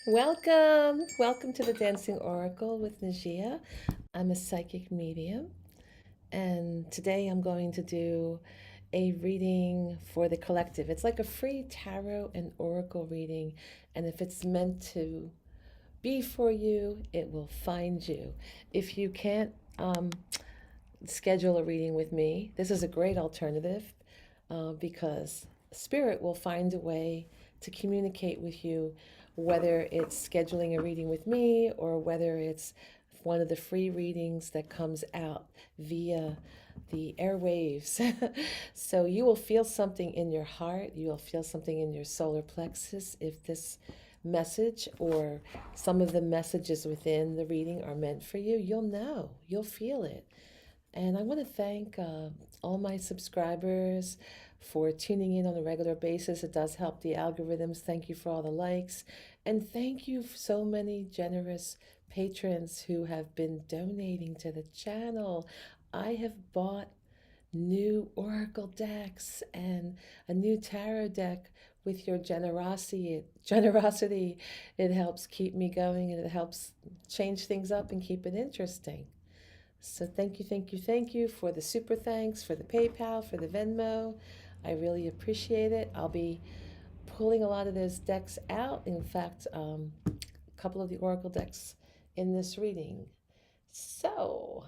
Welcome to the Dancing Oracle with Najia. I'm a psychic medium, and today I'm going to do a reading for the collective. It's like a free tarot and oracle reading, and if it's meant to be for you, it will find you. If you can't schedule a reading with me, this is a great alternative because Spirit will find a way to communicate with you, whether it's scheduling a reading with me or whether it's one of the free readings that comes out via the airwaves. So you will feel something in your heart, you will feel something in your solar plexus if this message or some of the messages within the reading are meant for you. You'll know, you'll feel it. And I want to thank all my subscribers for tuning in on a regular basis. It does help the algorithms. Thank you for all the likes. And thank you for so many generous patrons who have been donating to the channel. I have bought new oracle decks and a new tarot deck with your generosity. It helps keep me going and it helps change things up and keep it interesting. So thank you for the super thanks, for the PayPal, for the Venmo. I really appreciate it. I'll be pulling a lot of those decks out. In fact, a couple of the Oracle decks in this reading. So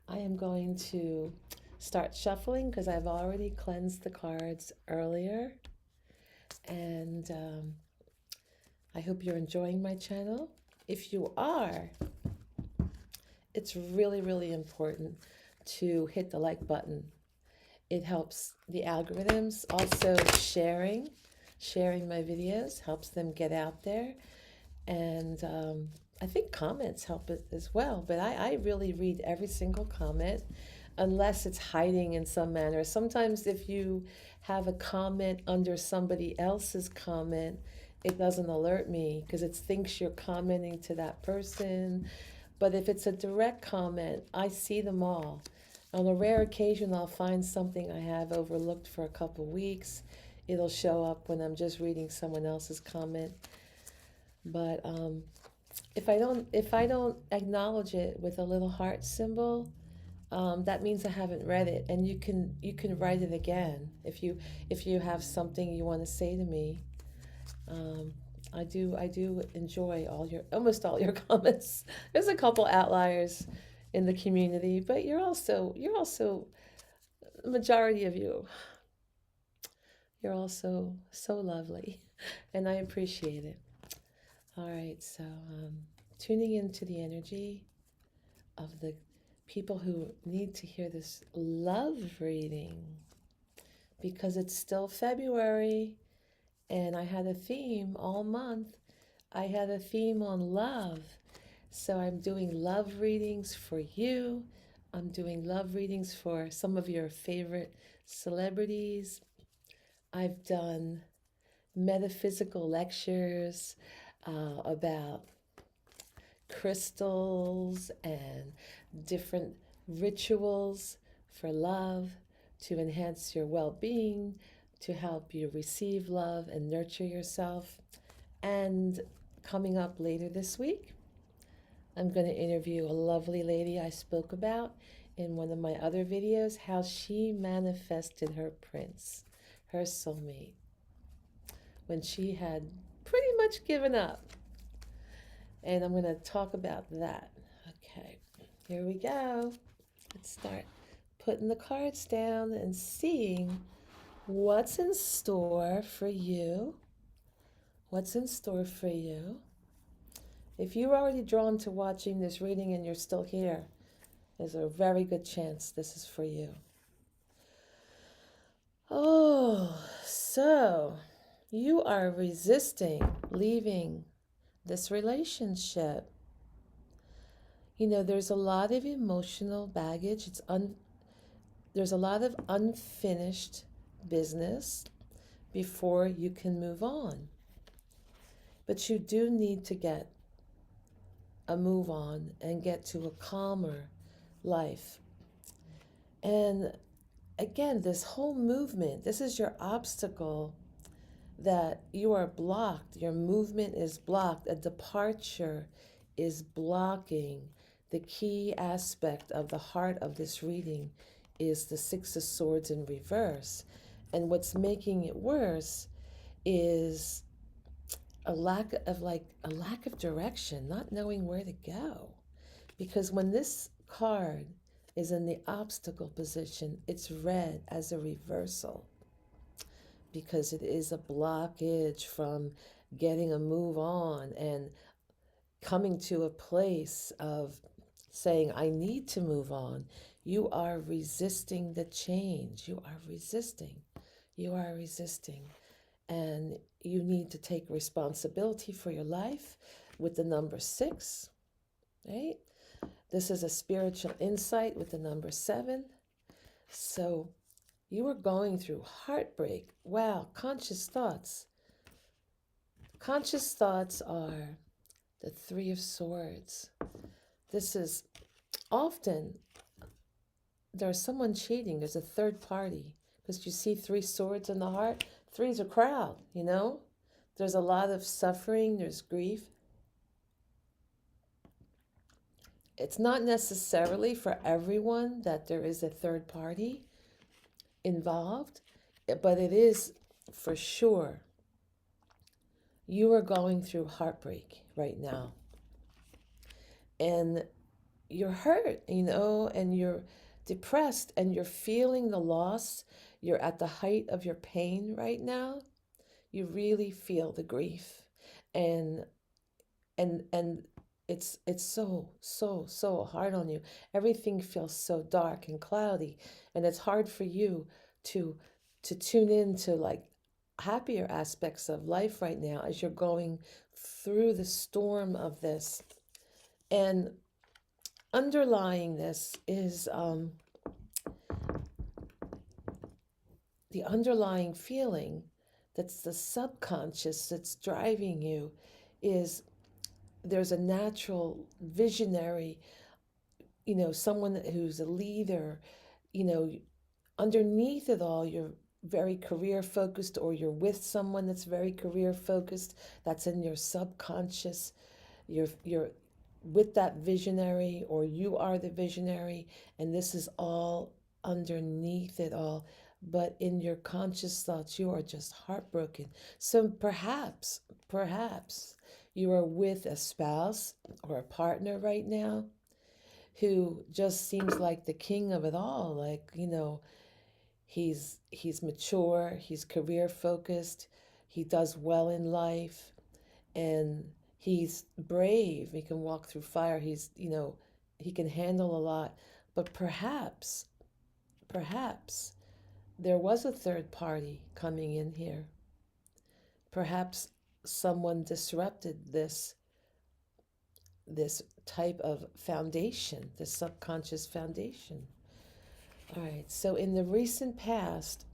I am going to start shuffling because I've already cleansed the cards earlier. And I hope you're enjoying my channel. If you are, it's really important to hit the like button. It helps the algorithms. Also, sharing my videos helps them get out there. And I think comments help it as well. But I really read every single comment unless it's hiding in some manner. Sometimes if you have a comment under somebody else's comment, it doesn't alert me because it thinks you're commenting to that person. But if it's a direct comment, I see them all. On a rare occasion, I'll find something I have overlooked for a couple weeks. It'll show up when I'm just reading someone else's comment. But if I don't acknowledge it with a little heart symbol, that means I haven't read it. And you can write it again if you have something you want to say to me. Um, I do enjoy almost all your comments. There's a couple outliers in the community, but you're also majority of you. You're also so lovely, and I appreciate it. All right, so tuning into the energy of the people who need to hear this love reading because it's still February. And I had a theme all month. I had a theme on love. So I'm doing love readings for you. I'm doing love readings for some of your favorite celebrities. I've done metaphysical lectures about crystals and different rituals for love to enhance your well being, to help you receive love and nurture yourself. And coming up later this week, I'm going to interview a lovely lady I spoke about in one of my other videos, how she manifested her prince, her soulmate, when she had pretty much given up. And I'm going to talk about that. Okay, here we go. Let's start putting the cards down and seeing what's in store for you. What's in store for you? If you're already drawn to watching this reading and you're still here, there's a very good chance this is for you. Oh, so you are resisting leaving this relationship. You know, there's a lot of emotional baggage. There's a lot of unfinished business before you can move on. But you do need to get a move on and get to a calmer life. And again, this whole movement, this is your obstacle that you are blocked, your movement is blocked, a departure is blocking. The key aspect of the heart of this reading is the Six of Swords in reverse. And what's making it worse is a lack of direction, not knowing where to go. Because when this card is in the obstacle position, it's read as a reversal because it is a blockage from getting a move on and coming to a place of saying, I need to move on. You are resisting the change. You are resisting. You are resisting. And you need to take responsibility for your life with the number 6, right? This is a spiritual insight with the number 7. So you are going through heartbreak. Wow, conscious thoughts. Conscious thoughts are the Three of Swords. This is often there's someone cheating. There's a third party. Because you see 3 swords in the heart. 3's a crowd, you know? There's a lot of suffering. There's grief. It's not necessarily for everyone that there is a third party involved, but it is for sure. You are going through heartbreak right now. And you're hurt, and you're depressed and you're feeling the loss. You're at the height of your pain right now. You really feel the grief. And and it's so hard on you. Everything feels so dark and cloudy, and it's hard for you to tune into like happier aspects of life right now as you're going through the storm of this. And underlying this is the underlying feeling that's the subconscious that's driving you is there's a natural visionary, someone who's a leader, you know, underneath it all, you're very career focused, or you're with someone that's very career focused, that's in your subconscious. You're with that visionary, or you are the visionary, and this is all underneath it all. But in your conscious thoughts, you are just heartbroken. So perhaps you are with a spouse or a partner right now who just seems like the king of it all. Like, he's mature, he's career focused, he does well in life, and he's brave. He can walk through fire. He can handle a lot. But perhaps there was a third party coming in here. Perhaps someone disrupted this type of foundation, this subconscious foundation. All right, so in the recent past,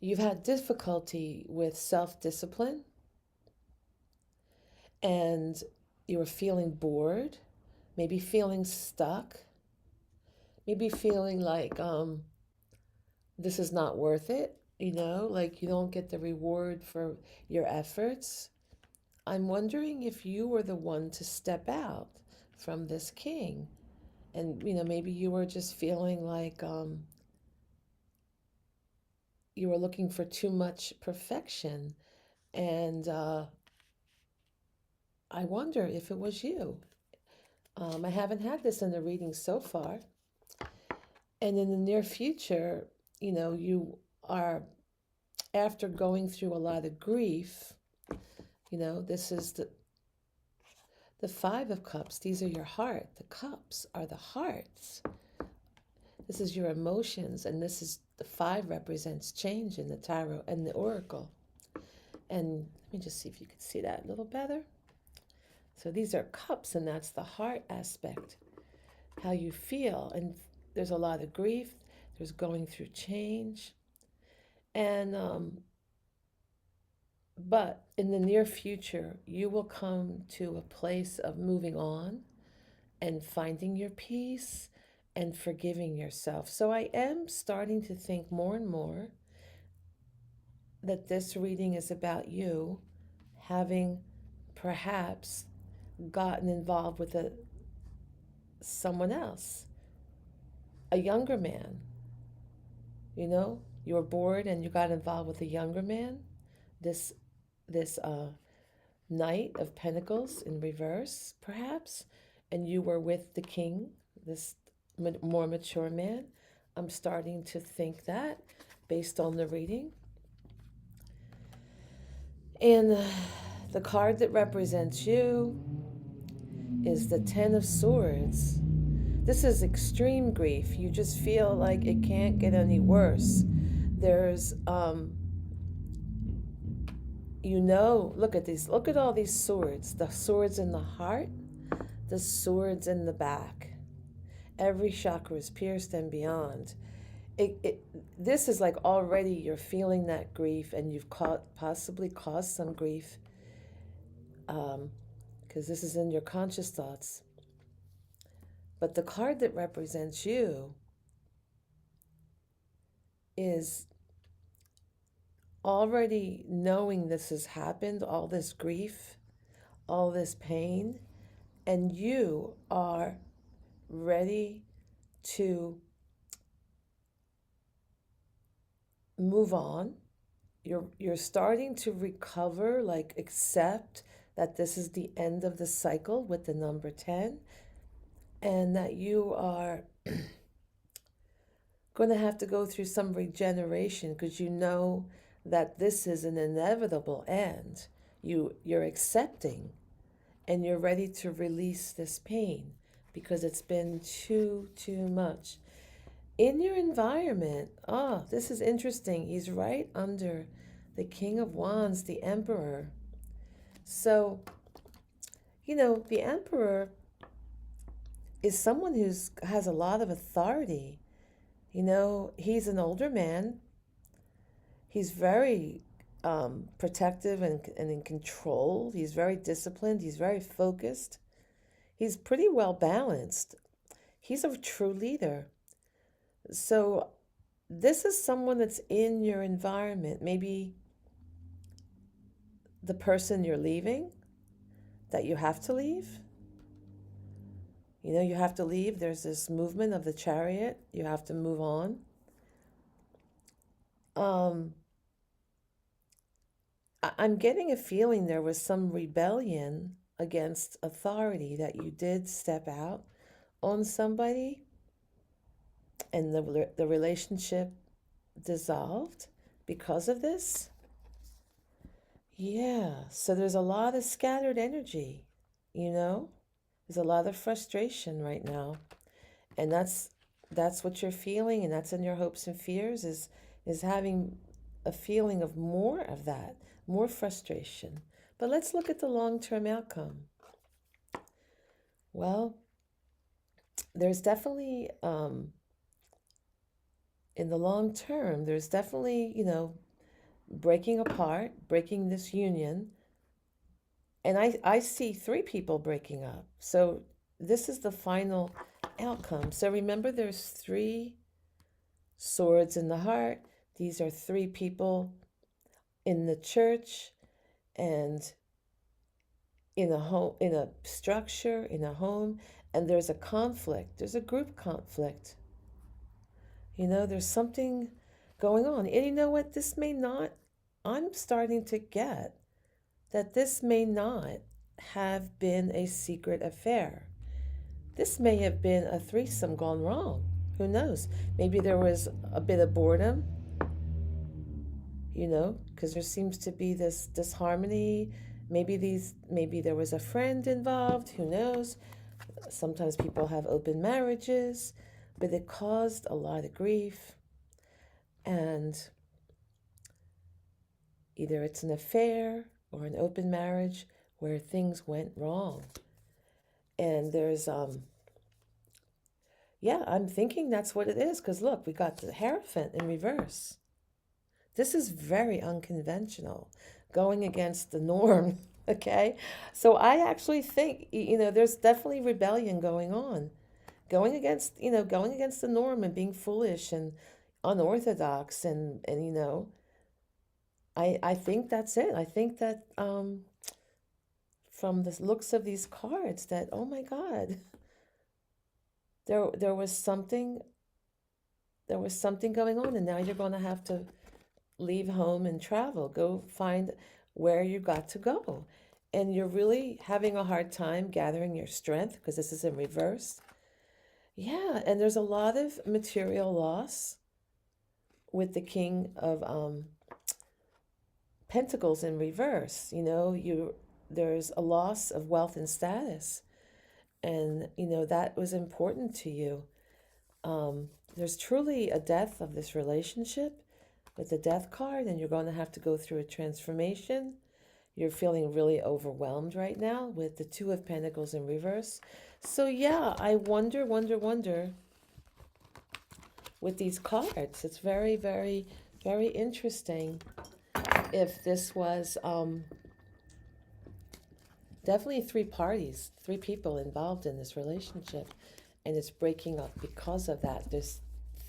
you've had difficulty with self-discipline, and you were feeling bored, maybe feeling stuck, maybe feeling like this is not worth it, like you don't get the reward for your efforts. I'm wondering if you were the one to step out from this king. And, maybe you were just feeling like you were looking for too much perfection. And I wonder if it was you. I haven't had this in the reading so far. And in the near future, you are, after going through a lot of grief, this is the 5 of Cups. These are your heart. The cups are the hearts. This is your emotions, and this is the 5 represents change in the tarot and the oracle. And let me just see if you can see that a little better. So these are cups, and that's the heart aspect, how you feel. And there's a lot of grief. There's going through change. And but in the near future, you will come to a place of moving on and finding your peace and forgiving yourself. So I am starting to think more and more that this reading is about you having perhaps gotten involved with someone else, a younger man. You were bored and you got involved with a younger man. This this Knight of Pentacles in reverse, perhaps, and you were with the King, this more mature man. I'm starting to think that based on the reading. And the card that represents you is the Ten of Swords. This is extreme grief. You just feel like it can't get any worse. There's, look at these. Look at all these swords. The swords in the heart, the swords in the back. Every chakra is pierced and beyond. This is like already you're feeling that grief, and you've possibly caused some grief, because this is in your conscious thoughts. But the card that represents you is already knowing this has happened, all this grief, all this pain, and you are ready to move on. You're starting to recover, like accept that this is the end of the cycle with the number 10, and that you are going to have to go through some regeneration, because you know that this is an inevitable end. You're accepting, and you're ready to release this pain because it's been too much. In your environment, this is interesting. He's right under the King of Wands, the Emperor. So, the Emperor is someone who has a lot of authority. He's an older man. He's very protective and in control. He's very disciplined. He's very focused. He's pretty well balanced. He's a true leader. So this is someone that's in your environment. Maybe the person you're leaving, that you have to leave. You have to leave. There's this movement of the Chariot. You have to move on. I'm getting a feeling there was some rebellion against authority, that you did step out on somebody, and the relationship dissolved because of this. Yeah, so there's a lot of scattered energy, There's a lot of frustration right now. And that's what you're feeling, and that's in your hopes and fears, is having a feeling of more of that, more frustration. But let's look at the long-term outcome. Well, there's definitely, in the long term, there's definitely, breaking apart, breaking this union. And I see 3 people breaking up. So this is the final outcome. So remember, there's 3 swords in the heart. These are 3 people in the church and in a home, in a structure, in a home, and there's a conflict. There's a group conflict. There's something going on. And you know what? I'm starting to get that this may not have been a secret affair. This may have been a threesome gone wrong. Who knows? Maybe there was a bit of boredom, because there seems to be this disharmony. Maybe there was a friend involved. Who knows? Sometimes people have open marriages, but it caused a lot of grief. And either it's an affair or an open marriage where things went wrong. And there's, I'm thinking that's what it is, because look, we got the Hierophant in reverse. This is very unconventional, going against the norm, okay? So I actually think, there's definitely rebellion going on, going against the norm and being foolish and unorthodox, and I think that's it. I think that from the looks of these cards that, oh my God, there was something, there was something going on, and now you're going to have to leave home and travel, go find where you got to go. And you're really having a hard time gathering your strength because this is in reverse. Yeah, and there's a lot of material loss with the King of Pentacles in reverse. You know, there's a loss of wealth and status, and you know that was important to you. There's truly a death of this relationship with the Death card, and you're going to have to go through a transformation. You're feeling really overwhelmed right now with the Two of Pentacles in reverse. So yeah, I wonder with these cards. It's very, very, very interesting if this was definitely three parties, three people involved in this relationship, and it's breaking up because of that. This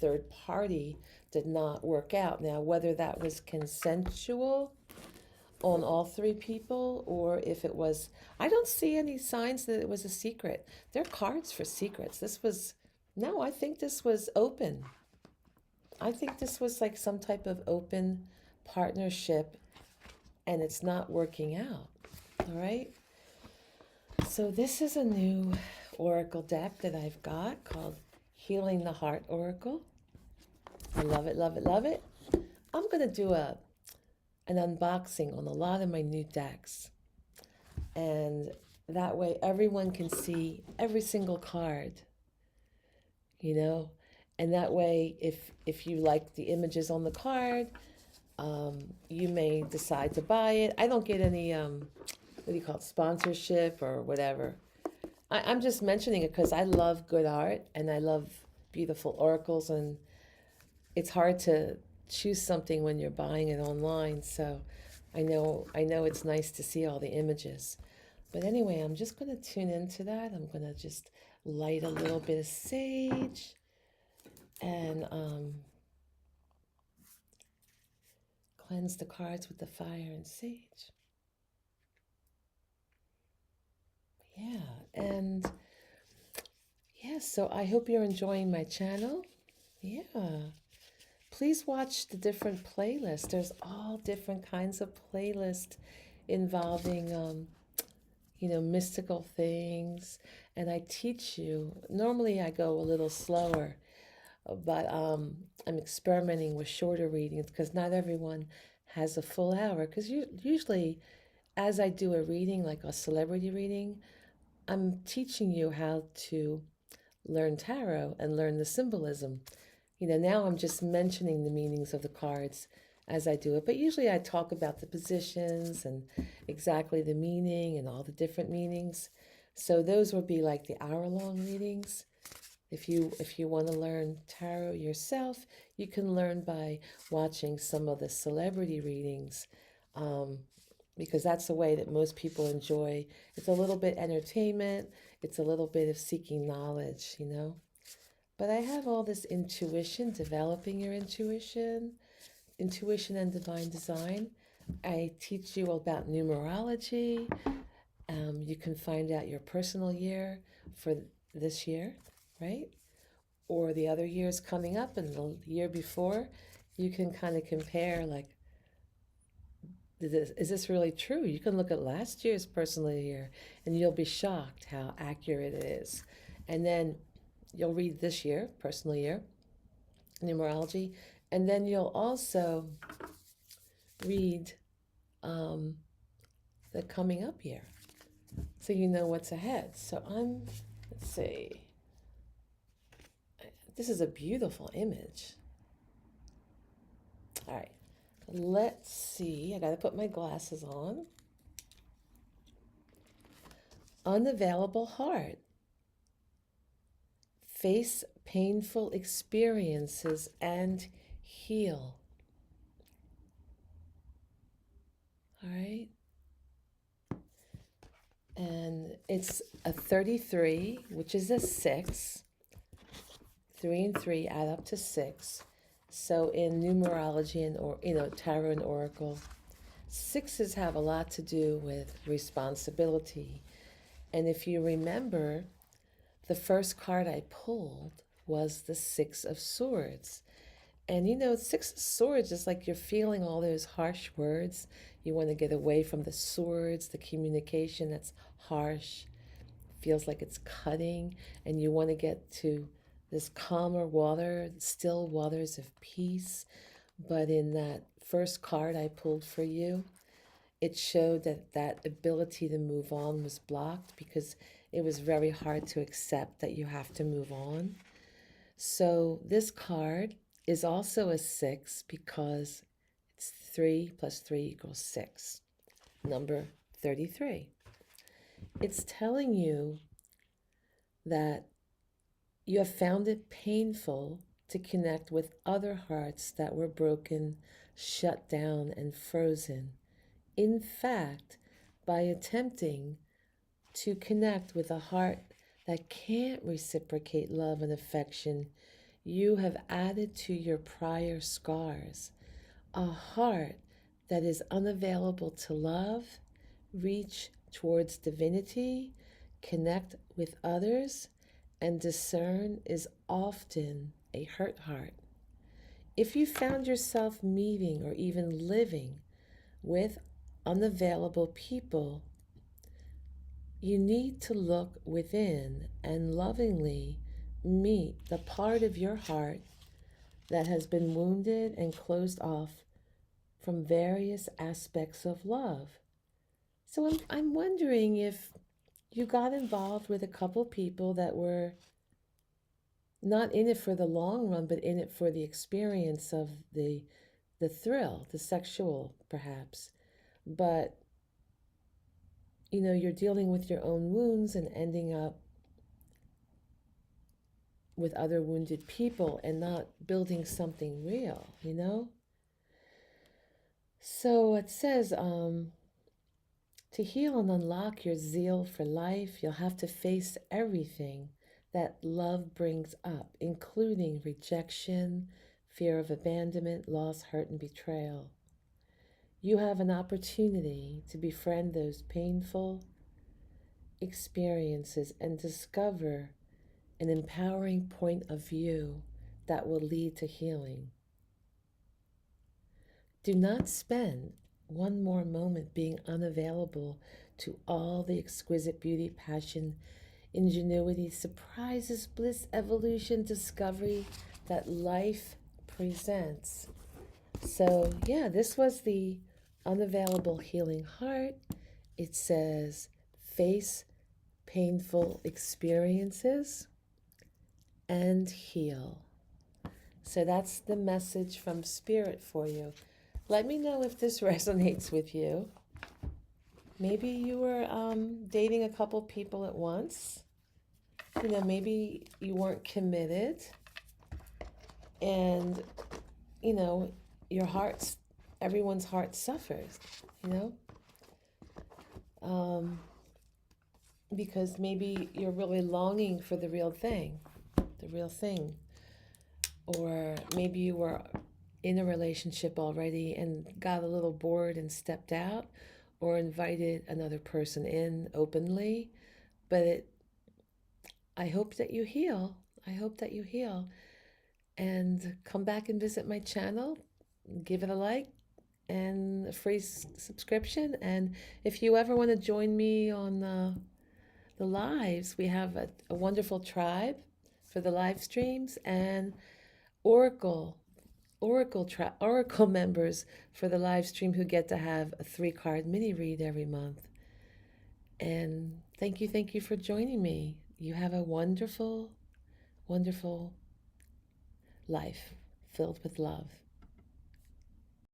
third party did not work out. Now, whether that was consensual on all three people or if it was, I don't see any signs that it was a secret. They're cards for secrets. This was, no, I think this was open. I think this was like some type of open partnership, and it's not working out. All right. So this is a new oracle deck that I've got called Healing the Heart Oracle. I love it, love it, love it. I'm going to do an unboxing on a lot of my new decks. And that way everyone can see every single card, you know? And that way, if you like the images on the card, you may decide to buy it. I don't get any, what do you call it, sponsorship or whatever. I'm just mentioning it because I love good art and I love beautiful oracles, and it's hard to choose something when you're buying it online. So I know it's nice to see all the images. But anyway, I'm just going to tune into that. I'm going to just light a little bit of sage and cleanse the cards with the fire and sage. Yeah, and yeah, so I hope you're enjoying my channel. Yeah. Please watch the different playlists. There's all different kinds of playlists involving, you know, mystical things. And I teach you. Normally I go a little slower, but I'm experimenting with shorter readings because not everyone has a full hour. Because usually, as I do a reading, like a celebrity reading, I'm teaching you how to learn tarot and learn the symbolism. You know, now I'm just mentioning the meanings of the cards as I do it, but usually I talk about the positions and exactly the meaning and all the different meanings. So those would be like the hour-long readings. If you want to learn tarot yourself, you can learn by watching some of the celebrity readings, because that's the way that most people enjoy. It's a little bit entertainment. It's a little bit of seeking knowledge, you know. But I have all this intuition, developing your intuition and divine design. I teach you about numerology. You can find out your personal year for this year, right? Or the other years coming up and the year before. You can kind of compare, like, is this really true? You can look at last year's personal year and you'll be shocked how accurate it is. And then you'll read this year, personal year, numerology, and then you'll also read the coming up year, so you know what's ahead. So let's see, this is a beautiful image. All right, let's see, I gotta put my glasses on. Unavailable heart. Face painful experiences and heal. All right. And it's a 33, which is a 6. 3 and 3 add up to 6. So in numerology and, or you know, tarot and oracle, Sixes have a lot to do with responsibility. And if you remember, the first card I pulled was the Six of Swords. And Six of Swords is like you're feeling all those harsh words. You want to get away from the swords, the communication that's harsh, feels like it's cutting, and you want to get to this calmer water, still waters of peace. But in that first card I pulled for you, it showed that that ability to move on was blocked because it was very hard to accept that you have to move on. So this card is also a six because it's 3 plus 3 equals 6, number 33. It's telling you that you have found it painful to connect with other hearts that were broken, shut down, and frozen. In fact, by attempting to connect with a heart that can't reciprocate love and affection, you have added to your prior scars a heart that is unavailable to love, reach towards divinity, connect with others, and discern is often a hurt heart. If you found yourself meeting or even living with unavailable people, you need to look within and lovingly meet the part of your heart that has been wounded and closed off from various aspects of love. So I'm wondering if you got involved with a couple people that were not in it for the long run, but in it for the experience of the thrill, the sexual perhaps. But you're dealing with your own wounds and ending up with other wounded people and not building something real. So it says, to heal and unlock your zeal for life, you'll have to face everything that love brings up, including rejection, fear of abandonment, loss, hurt, and betrayal. You have an opportunity to befriend those painful experiences and discover an empowering point of view that will lead to healing. Do not spend one more moment being unavailable to all the exquisite beauty, passion, ingenuity, surprises, bliss, evolution, discovery that life presents. So, yeah, this was the unavailable healing heart. It says face painful experiences and heal. So that's the message from Spirit for you. Let me know if this resonates with you. Maybe you were dating a couple people at once. Maybe you weren't committed. And, your heart's, everyone's heart suffers, because maybe you're really longing for the real thing. Or maybe you were in a relationship already and got a little bored and stepped out, or invited another person in openly. But I hope that you heal. And come back and visit my channel. Give it a like and a free subscription. And if you ever want to join me on the lives, we have a wonderful tribe for the live streams, and Oracle members for the live stream who get to have a 3-card mini read every month. And thank you for joining me. You have a wonderful, wonderful life filled with love.